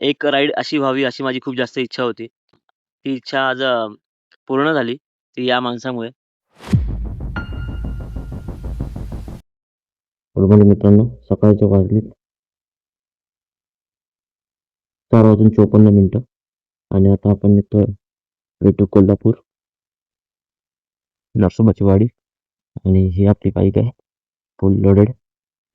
एक राईड अशी व्हावी अशी माझी खूप जास्त इच्छा होती. ती इच्छा आज पूर्ण झाली. ती या माणसामुळे. गुड मॉर्निंग मित्रांनो, सकाळचे वाजलेत 4:54 आणि आता आपण निघतोय वे टू कोल्हापूर, नरसोबाची वाडी. आणि ही आपली बाईक आहे, फुल लोडेड,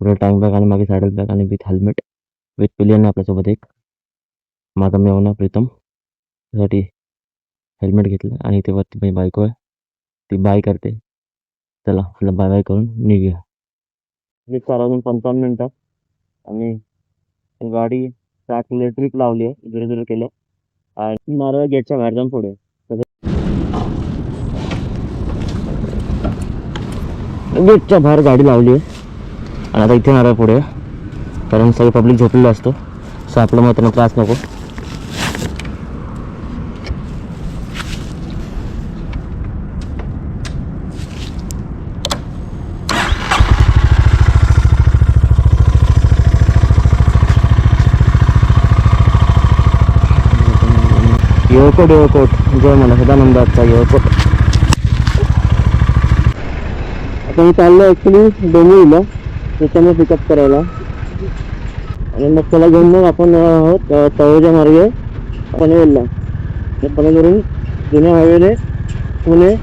पुढे टँक बॅग आणि मागे सॅडल बॅग आणि विथ हेल्मेट, विथ पिलियन आपल्यासोबत एक. माझा मेवना प्रीतम साठी हेल्मेट घेतलं आणि इथे वरती माझी बायको आहे, ती बाय करते. चला आपलं बाय बाय करून निघूया. 4:55 आणि गाडी ट्रॅकला ट्रिप लावली आहे, इकडे तिकडे केलं आणि नारळ गेटच्या बाहेर जाऊन पुढे गेटच्या बाहेर गाडी लावली आहे आणि आता इथे नारळ पुढे, कारण सगळं पब्लिक झोपलेलं असतो, सो आपलं मग त्यांना त्रास नको. येळकोट जय मला सदानंदाचा येळकोट. आता मी चाललो ॲक्च्युली डोंबिवलीला त्याच्यामुळे पिकअप करायला आणि मग त्याला घेऊन मग आपण आहोत तळोजा मार्गे पनवेलला. पनवेलवरून जुन्या हायवेने पुणे,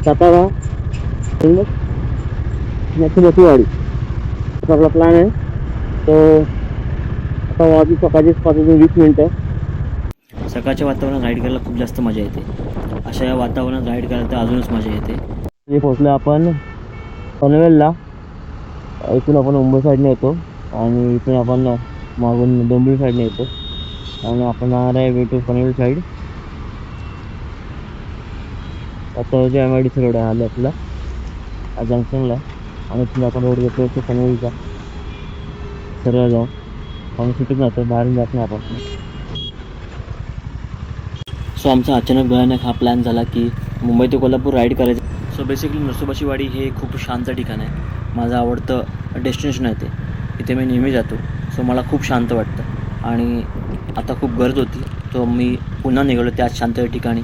सातारा आणि मग नरसोबाची वाडी असा आपला प्लॅन आहे. तो आता वाजू सकाळची 5:20. सकाळच्या वातावरणात राईड करायला खूप जास्त मजा येते. अशा या वातावरणात राईड करायला तर अजूनच मजा येते. हे पोहोचलो आपण पनवेलला. इथून आपण मुंबई साईडने येतो आणि इथून आपण मागून डोंबिवली साईडने येतो आणि आपण जाणार आहे वे टू पनवेल साईड. आता जे MIDC रोड आहे आले आपला जंक्शनला आणि इथून आपण रोड घेतो तो पनवेलचा. सरळ जाऊ, आपण सुटून जातो, बाहेरून जात नाही आपण. सो आमचा अचानक भयानक हा प्लॅन झाला की मुंबई ते कोल्हापूर राईड करायचं. सो बेसिकली नरसोबाची वाडी हे खूप शांत ठिकाण आहे. माझं आवडतं डेस्टिनेशन आहे ते. इथे मी नेहमी जातो. सो मला खूप शांत वाटतं आणि आता खूप गरज होती, तो मी पुन्हा निघालो त्याच शांत ठिकाणी.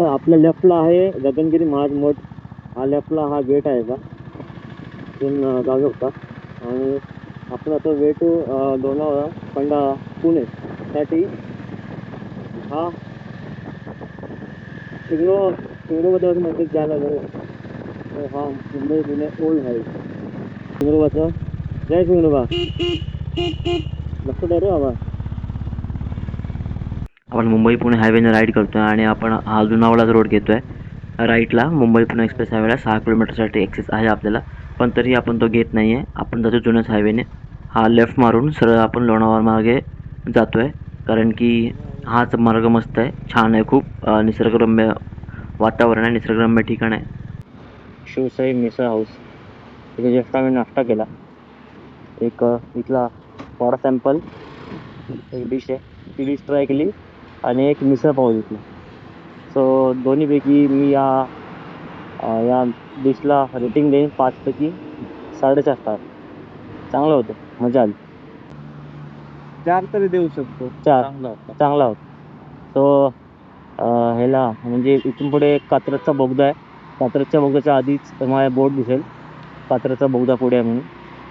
आपल्या लेफ्टला आहे गगनगिरी महाराज मठ. हा लेफ्टला हा गेट आहे का तिथून जाऊ शकता. आणि आपण आता वे टू लोणावळा, खंडाळा, पुणे साठी हा शिंगरोबाचं मंदिर जायला लागेल. हा मुंबई पुणे ओल्ड हायवे शिंगरोबाचं. जय शिंगरोबा. लक्ष द्या रे बाबा. आपण मुंबई पुणे हायवेने राईड करतोय आणि आपण हा लोणावळाचा रोड घेतोय राईटला. मुंबई पुणे एक्सप्रेस हायवेला 6 किलोमीटरसाठी ॲक्सेस आहे आपल्याला, पण तरी आपण तो घेत नाही आहे. आपण जातो जुन्याच हायवेने. हा लेफ्ट मारून सरळ आपण लोणावळा मार्गे जातो आहे, कारण की हाच मार्ग मस्त आहे, छान आहे, खूप निसर्गरम्य वातावरण आहे, निसर्गरम्य ठिकाण आहे. शिवसाई मिसळ हाऊस, तिथे जस्ट आम्ही नाश्ता केला. एक इथला वडा सॅम्पल एक डिश आहे, ती डिश ट्राय केली आणि एक मिसळ पाव घेतला. सो दोन्हीपैकी मी या डिशला रेटिंग देईन 5पैकी 4.5 स्टार. चांगलं होतं, मजा आली. 4 तरी देऊ शकतो. 4 चांगला होता. चांगला होता. सो ह्याला म्हणजे इथून पुढे कात्रजचा बोगदा आहे. कात्रजच्या बोगद्याच्या आधीच तुम्हाला बोर्ड दिसेल, कात्रजचा बोगदा पुढे आहे म्हणून.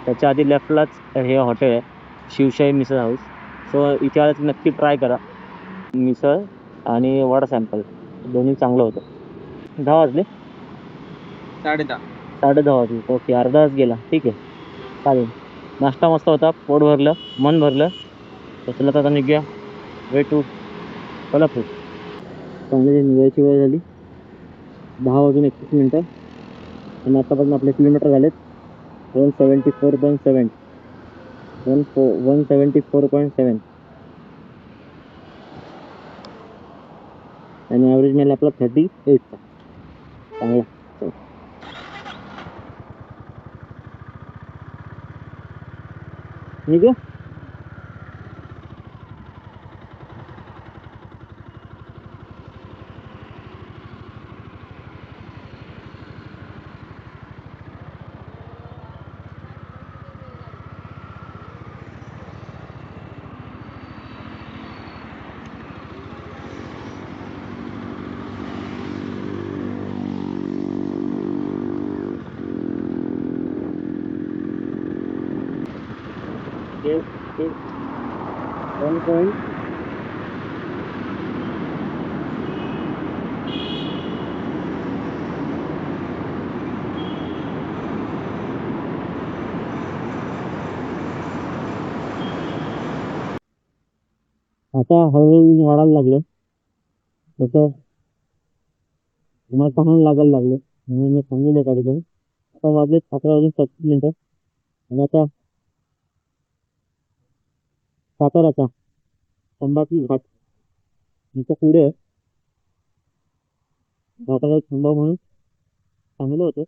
त्याच्या आधी लेफ्टलाच हे हॉटेल आहे, शिवशाही मिसळ हाऊस. सो इथे आलं तर नक्की ट्राय करा. मिसळ आणि वडा सॅम्पल दोन्ही चांगलं होतं. 10 वाजले, 10:30. 10:30 वाजले. ओके, अर्धा तास गेला. ठीक आहे, चालेल. नाश्ता मस्त होता, पोट भरलं, मन भरलं. तर चला आता निघूया वे टू कोल्हापूर. चांगली निघायची वेळ झाली, 10:31 आणि आतापर्यंत आपले किलोमीटर झालेत 174.7 174.7 आणि ॲव्हरेज मिळाला आपला 38चा. चांगला. निघू. वन पॉईंट आता हळूहळू वाढायला लागलं तसं मला चांगलं लागायला लागलं म्हणून मी सांगितलं काहीतरी आता वाजले 11 वाजून 37 मिनिटं आणि आता साताराचा संभाजी घाट याच्या पुढे सातारा खंबा म्हणून चांगलं होतं.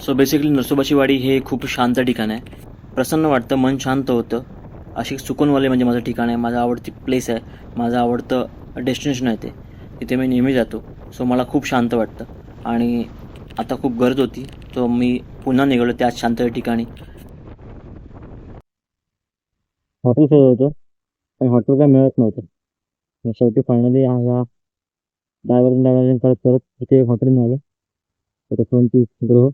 सो बेसिकली नरसोबाची वाडी हे खूप शांत ठिकाण आहे. प्रसन्न वाटतं, मन शांत होतं. अशी सुकूनवाले म्हणजे माझं ठिकाण आहे, माझं आवडती प्लेस आहे, माझं आवडतं डेस्टिनेशन आहे ते. तिथे मी नेहमी जातो. सो मला खूप शांत वाटतं आणि आता खूप गरज होती, सो मी पुन्हा निघालो त्याच शांत ठिकाणी. हॉटेल शोधत होतो पण हॉटेल काय मिळत नव्हतं. मग शेवटी फायनली ह्या डायव्हर्जन करत करत इथे एक हॉटेल मिळालं. आता 20 ग्रह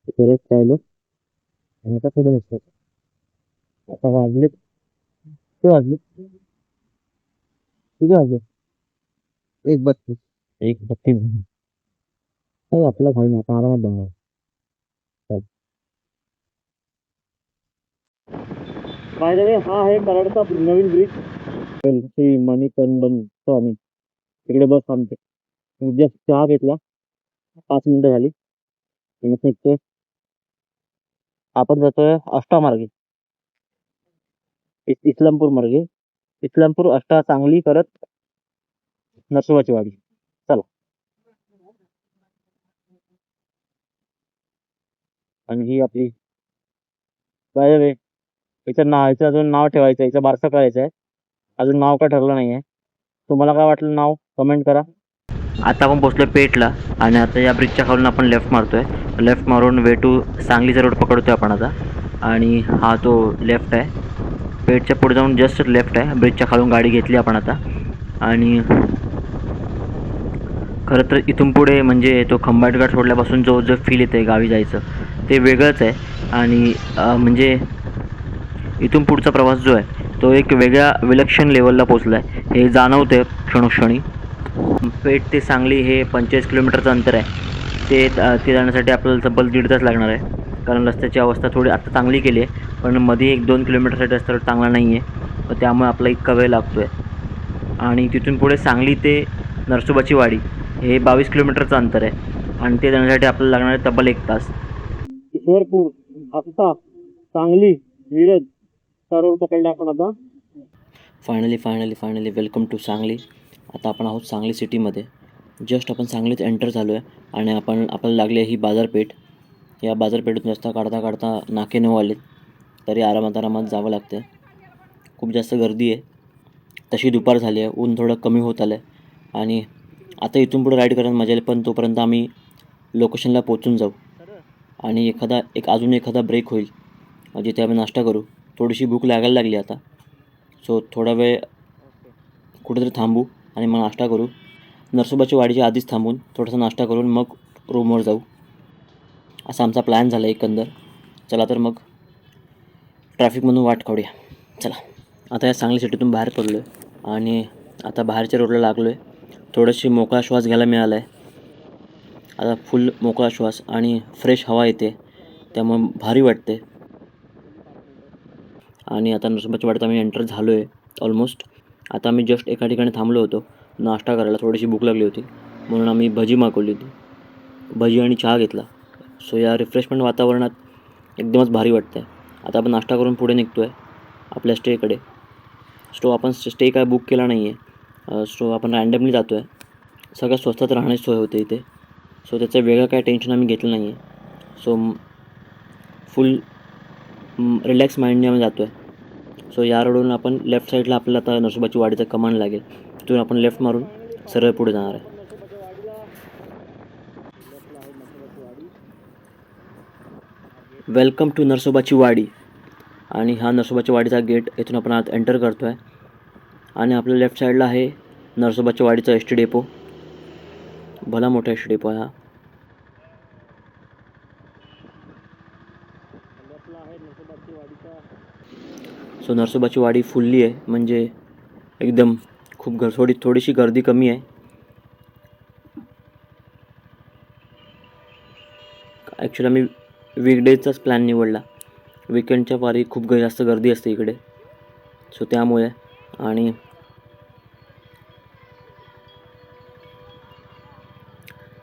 तिथे राहिलो आणि आता पुढे निघतो. आता वाजले किती वाजले 1:32 काही आपला भाई ना आता आरामात बनवा. बाय द वे हा आहे कराडचा नवीन ब्रिज श्री मणिकंदन स्वामी. तिकडे बस थांबते. जस्ट चहा घेतला 5 मिनिटं झाली निघतोय. आपण जातोय अष्टामार्गे इस्लामपूर मार्गे. इस्लामपूर अष्टा सांगली करत नरसोबाची वाडी. चला. आणि ही आपली बाय द वे हिचं अजून नाव ठेवायचं आहे, हिचं बारसं करायचं आहे. अजून नाव काय ठरलं नाही आहे. तुम्हाला काय वाटलं नाव कमेंट करा. आता आपण पोचलो पेठला आणि आता या ब्रिजच्या खालून आपण लेफ्ट मारतोय. लेफ्ट मारून वे टू सांगलीचा रोड पकडतोय आपण आता. आणि हा तो लेफ्ट आहे, पेठच्या पुढे जाऊन जस्ट लेफ्ट आहे. ब्रिजच्या खालून गाडी घेतली आपण आता. आणि खरं तर इथून पुढे म्हणजे तो खंबाट घाट सोडल्यापासून जो फील येतं आहे गावी जायचं ते वेगळंच आहे. आणि म्हणजे इथून पुढचा प्रवास जो आहे तो एक वेगळ्या विलक्षण लेवलला पोचला आहे हे जाणवतं आहे क्षणोक्षणी. पेठ ते सांगली हे 45 किलोमीटरचं अंतर आहे. ते जाण्यासाठी आपल्याला तब्बल 1.5 तास लागणार आहे. कारण रस्त्याची अवस्था थोडी आता चांगली केली आहे, पण मध्ये 1-2 किलोमीटरसाठी रस्ता चांगला नाही आहे, तर त्यामुळे आपला इतका वेळ लागतो आहे. आणि तिथून पुढे सांगली ते नरसोबाची वाडी हे 22 किलोमीटरचं अंतर आहे आणि ते जाण्यासाठी आपल्याला लागणार आहे तब्बल 1 तास. ईश्वरपूर आस्था सांगली मिरज रोड पकडला आपण आता. Finally welcome to Sangli. आता आपण आहोत सांगली सिटीमध्ये. जस्ट आपण सांगलीत एंटर झालो आहे आणि आपल्याला लागली आहे ही बाजारपेठ. या बाजारपेठेतून रस्ता काढता नाके 9 आलेत, तरी आरामात जावं लागतं. खूप जास्त गर्दी आहे. तशी दुपार झाली आहे, ऊन थोडं कमी होत आलं आहे आणि आता इथून पुढे राईड करायला मजा येईल. पण तोपर्यंत आम्ही लोकेशनला पोचून जाऊ आणि अजून एखादा ब्रेक होईल जिथे आम्ही नाश्ता करू. थोडीशी भूक लागायला लागली आता, सो थोडा वेळ कुठेतरी थांबू आणि मग नाश्ता करू. नरसोबाची वाडीच्या आधीच थांबून थोडासा नाश्ता करून मग रूमवर जाऊ, असा आमचा प्लॅन झाला एकंदर. चला तर मग ट्रॅफिकमधून वाट काढूया. चला. आता या सांगली सिटीतून बाहेर पडलो आहे आणि आता बाहेरच्या रोडला लागलो आहे. थोडीशी मोकळा श्वास घ्यायला मिळाला आहे. आता फुल मोकळा श्वास आणि फ्रेश हवा येते, त्यामुळे भारी वाटते. आणि आता नरसोबाच्या वाडीत आम्ही एंटर झालो आहे ऑलमोस्ट. आता आम्ही जस्ट एका ठिकाणी थांबलो होतो नाश्ता करायला. थोडीशी भूक लागली होती म्हणून आम्ही भजी मागवली होती. भजी आणि चहा घेतला. सो या रिफ्रेशमेंट वातावरणात एकदमच भारी वाटतं आहे. आता आपण नाश्ता करून पुढे निघतो आहे आपल्या स्टेकडे. आपण स्टे काय बुक केला नाही आहे, सो आपण रँडमली जातो आहे. सगळ्यात स्वस्तात राहण्याची सोय होते इथे. सो त्याचं वेगळं काय टेन्शन आम्ही घेतलं नाही आहे. सो फुल रिलॅक्स माइंडने आम्ही जातो आहे. सो या रोडवरून आपण लेफ्ट साईडला आपल्याला आता नरसोबाची वाडीचा कमान लागेल. तिथून आपण लेफ्ट मारून सरळ पुढे जाणार आहे. वेलकम टू नरसोबाची वाडी. आणि हा नरसोबाची वाडीचा गेट इथून आपण आत एंटर करतो आहे. आणि आपल्या लेफ्ट साईडला आहे नरसोबाची वाडीचा एस टी डेपो. भला मोठा एस टी डेपो आहे हा. सो नरसोबाची वाडी फुलली आहे, म्हणजे एकदम खूप थोडीशी गर्दी कमी आहे. ॲक्च्युली आम्ही वीकडेजचाच प्लॅन निवडला. विकेंडच्या वारी खूप जास्त गर्दी असते इकडे. सो त्यामुळे आणि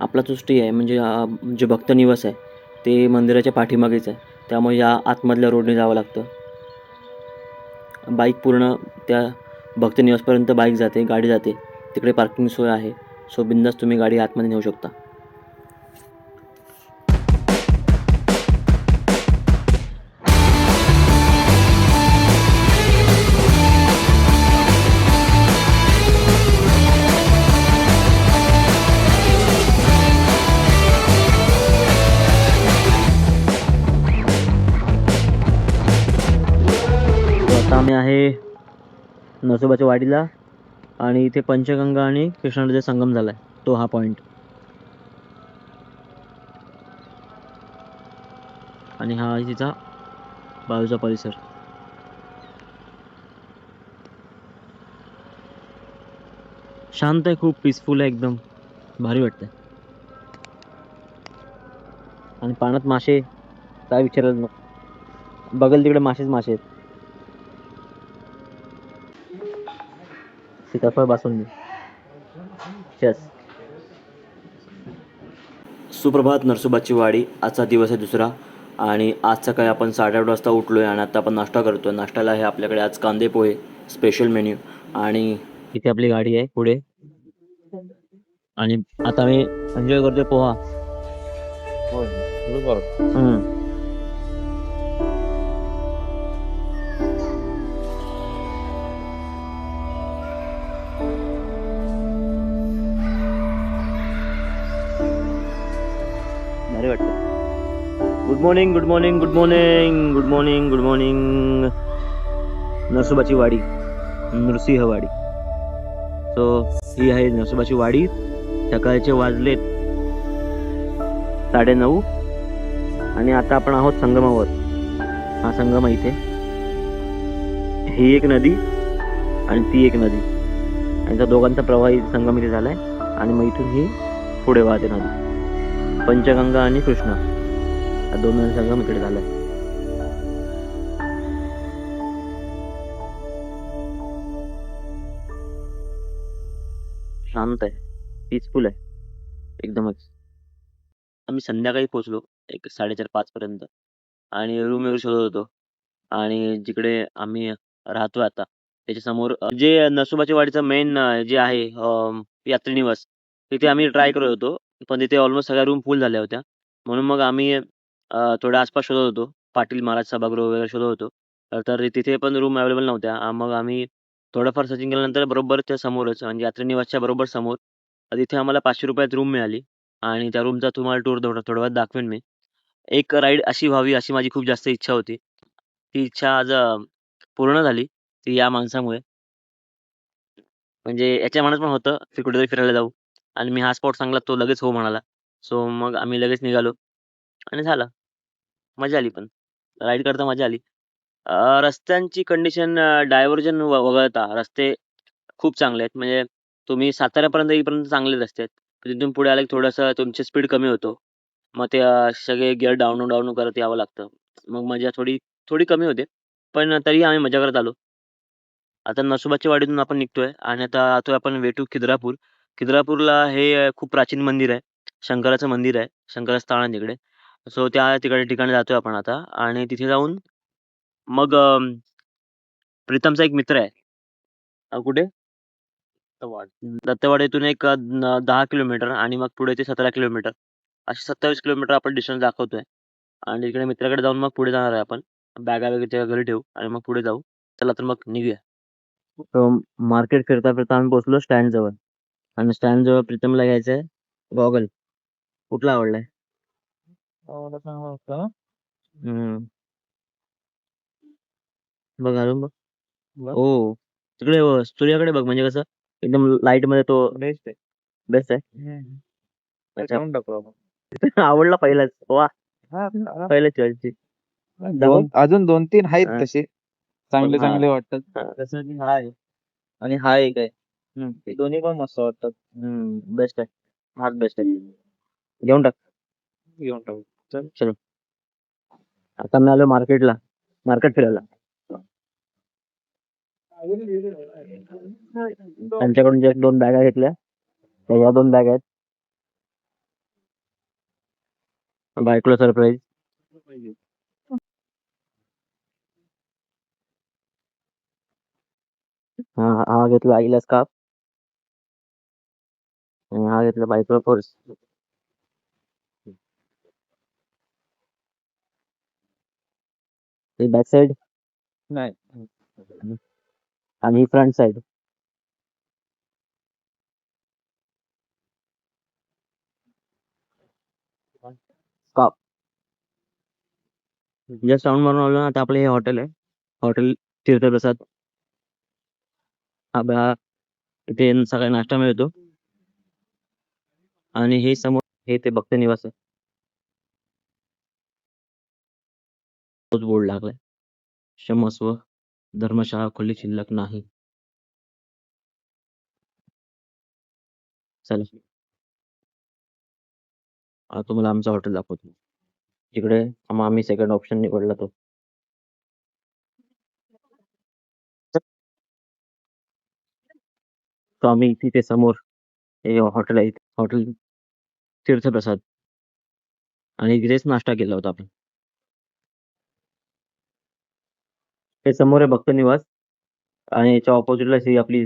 आपला जो स्टे आहे म्हणजे जे भक्त निवास आहे ते मंदिराच्या पाठीमागेच आहे. त्यामुळे या आतमधल्या रोडने जावं लागतं. बाईक पूर्ण त्या भक्त निवासपर्यंत बाईक जाते, गाडी जाते. तिकडे पार्किंग सोय आहे. सो बिंदास तुम्ही गाडी आतमध्ये नेऊ शकता. आता आम्ही आहे नरसोबाच्या वाडीला आणि इथे पंचगंगा आणि कृष्णा नदीचा संगम झाला आहे, तो हा पॉईंट. आणि हा आहे तिचा बाजूचा परिसर. शांत आहे, खूप पीसफुल आहे, एकदम भारी वाटतंय. आणि पाण्यात मासे काय विचारायला नको, बघल तिकडे मासेच मासे आहेत. सीताफळ बासुंदी. चस. सुप्रभात नरसोबाची वाडी. आजचा दिवस आहे दुसरा आणि आज सकाळी आपण 8:30 वाजता उठलो आहे आणि आता आपण नाश्ता करतो आहे. नाश्त्याला आहे आपल्याकडे आज कांदे पोहे स्पेशल मेन्यू. आणि इथे आपली गाडी आहे पुढे आणि आता मी एन्जॉय करतोय पोहा. भारी वाटतं. Good morning, good morning, good morning, good morning, good morning. नरसोबाची वाडी, नृसिंहवाडी. सो ही आहे नरसोबाची वाडी. सकाळचे वाजलेत 9:30 आणि आता आपण आहोत संगमावर. हा संगम आहे इथे. ही एक नदी आणि ती एक नदी, यांचा दोघांचा प्रवाही संगम इथे झालाय. आणि मग इथून ही पुढे वाहते नदी. पंचगंगा आणि कृष्णा या दोन नद्यांचा संगम इकडे झालाय. शांत आहे, पीसफुल आहे एकदमच. आम्ही संध्याकाळी पोहोचलो, एक 4:30-5 पर्यंत. आणि रूम वगैरे शोधत होतो. आणि जिकडे आम्ही राहतोय आता त्याच्या समोर जे नरसोबाच्या वाडीचं मेन जे आहे यात्री निवास, तिथे आम्ही ट्राय करत होतो. पण तिथे ऑलमोस्ट सगळ्या रूम फुल झाल्या होत्या. म्हणून मग आम्ही थोडं आसपास शोधत होतो. पाटील महाराज सभागृह वगैरे शोधत होतो. तर तिथे पण रूम अवेलेबल नव्हत्या. मग आम्ही थोडंफार सर्चिंग केल्यानंतर बरोबर त्या समोरच म्हणजे यात्री निवासच्या बरोबर समोर तिथे आम्हाला 500 रुपयात रूम मिळाली. आणि त्या रूमचा तुम्हाला टूर थोड्या वेळात दाखवेन मी. एक राईड अशी व्हावी अशी माझी खूप जास्त इच्छा होती. ती इच्छा आज पूर्ण झाली. ती या माणसामुळे. म्हणजे याच्या मनात पण होतं की कुठेतरी फिरायला जाऊ. आणि मी हा स्पॉट सांगला, तो लगेच हो म्हणाला. सो मग आम्ही लगेच निघालो आणि झालं. मजा आली पण. राईड करता मजा आली. रस्त्यांची कंडिशन डायव्हर्जन वगळता रस्ते खूप चांगले आहेत. म्हणजे तुम्ही साताऱ्यापर्यंत येईपर्यंत चांगले रस्ते आहेत. पण तिथून पुढे आले की थोडंसं तुमची स्पीड कमी होतो. मग ते सगळे गिअर डाऊन करत यावं लागतं. मग मजा थोडी थोडी कमी होते. पण तरीही आम्ही मजा करत आलो. आता नरसोबाच्या वाडीतून आपण निघतोय आणि आता जातोय आपण वे टू खिद्रापूर. खिद्रापूरला हे खूप प्राचीन मंदिर आहे. शंकराचं मंदिर आहे. शंकराचं स्थान आहे तिकडे. सो त्या ठिकाणी जातोय आपण आता. आणि तिथे जाऊन मग प्रीतमचा एक मित्र आहे. कुठे? दत्तवाड. दत्तवाड इथून एक 10 किलोमीटर आणि मग पुढे ते 17 किलोमीटर. असे 27 किलोमीटर आपण डिस्टन्स दाखवतोय. आणि इकडे मित्राकडे जाऊन मग पुढे जाणार आहे आपण. बॅगा वगैरे त्याच्या घरी ठेवू आणि मग पुढे जाऊ. चला तर मग निघूया. मार्केट फिरता फिरता आम्ही पोहोचलो स्टँड जवळ आणि स्टँड जवळ प्रीतमला घ्यायचंय गॉगल. कुठला आवडलाय? चांगला होता. हम्म. बघ घालून बघ. बघ. ओ तिकडे सूर्याकडे बघ, म्हणजे कसं एकदम लाईट मध्ये तो बेस्ट आहे. बेस्ट आहे. ते अच्छा. करून टाकू आपण. आवडला पहिलाच. वा, हा, पहिल्याच चॉईसची. अजून 2-3 आहेत हा. तसे चांगले पण हा. चांगले वाटतात. हा. तसं की हा आहे आणि हा एक आहे. हे दोन्ही पण मस्त वाटतात. बेस्ट आहे. हाच बेस्ट आहे. घेऊन टाक. घेऊन टाकू. चल. चलो. आता मी आलो मार्केटला, मार्केट फिरायला. त्यांच्याकडून जे 2 बॅगा घेतल्या, त्या या 2 बॅग आहेत. बायकोला सरप्राईज. हा घेतला आईला स्कार्फ आणि हा घेतला बायकोला पर्स. ही बॅक साइड नाही. आणि ही front side. Scarf. Just round मारून आलो ना, आता आपलं हे हॉटेल आहे. हॉटेल तीर्थप्रसाद. इथे सकाळी नाश्ता मिळतो आणि हे समोर हे ते भक्त निवास आहे. तोच बोर्ड लागलाय. क्षमस्व, धर्मशाळा खुली शिल्लक नाही. चला, आता तुम्हाला आमचं हॉटेल दाखवतो. तिकडे आम्ही सेकंड ऑप्शन निवडला तो. तो आम्ही तिथे समोर हे हॉटेल आहे, हॉटेल तीर्थप्रसाद, आणि इकडेच नाश्ता केला होता आपण. हे समोर आहे भक्त निवास आणि याच्या ऑपोजिटला ही आपली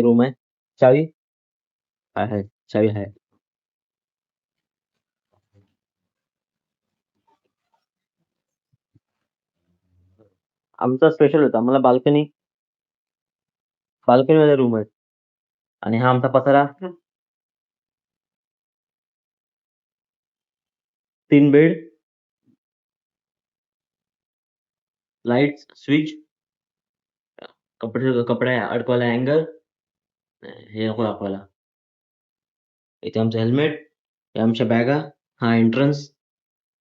रूम आहे. चावी आहे, चावी आहे. आमचा स्पेशल होता, आम्हाला बाल्कनी मध्ये रूम आहे आणि हा आमचा पसारा. 3 बेड, लाईट स्विच, कपडे अडकवायला हँगर, हे नको दाखवायला. इथे आमचं हेल्मेट, हे आमच्या बॅगा, हा एंट्रन्स,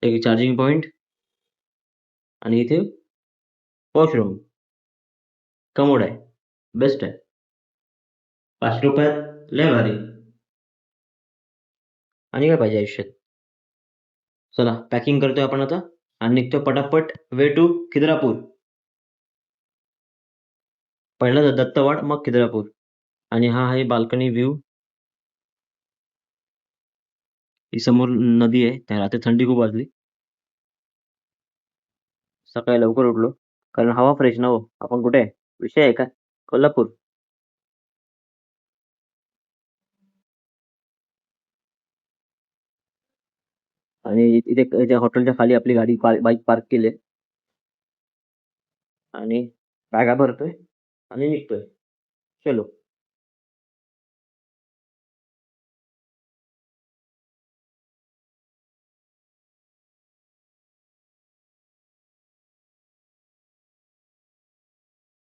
एक चार्जिंग पॉइंट आणि इथे वॉशरूम. कमोड आहे, बेस्ट आहे. 5 रुपयात लय भारी. आणि काय पाहिजे आयुष्यात. चला पॅकिंग करतोय आपण आता आणि निघतो पटापट वे टू खिद्रापूर. पहिला दत्तवाड मग खिद्रापूर. आणि हा आहे बाल्कनी व्ह्यू. ही समोर नदी आहे. त्या रात्री थंडी खूप वाजली. सकाळी लवकर उठलो कारण हवा फ्रेश ना हो. आपण कुठे आहे? विषय आहे का? कोल्हापूर. आणि इथे हॉटेलच्या खाली आपली गाडी बाईक पार्क केली आहे आणि बॅगा भरतोय आणि निघतोय. चलो.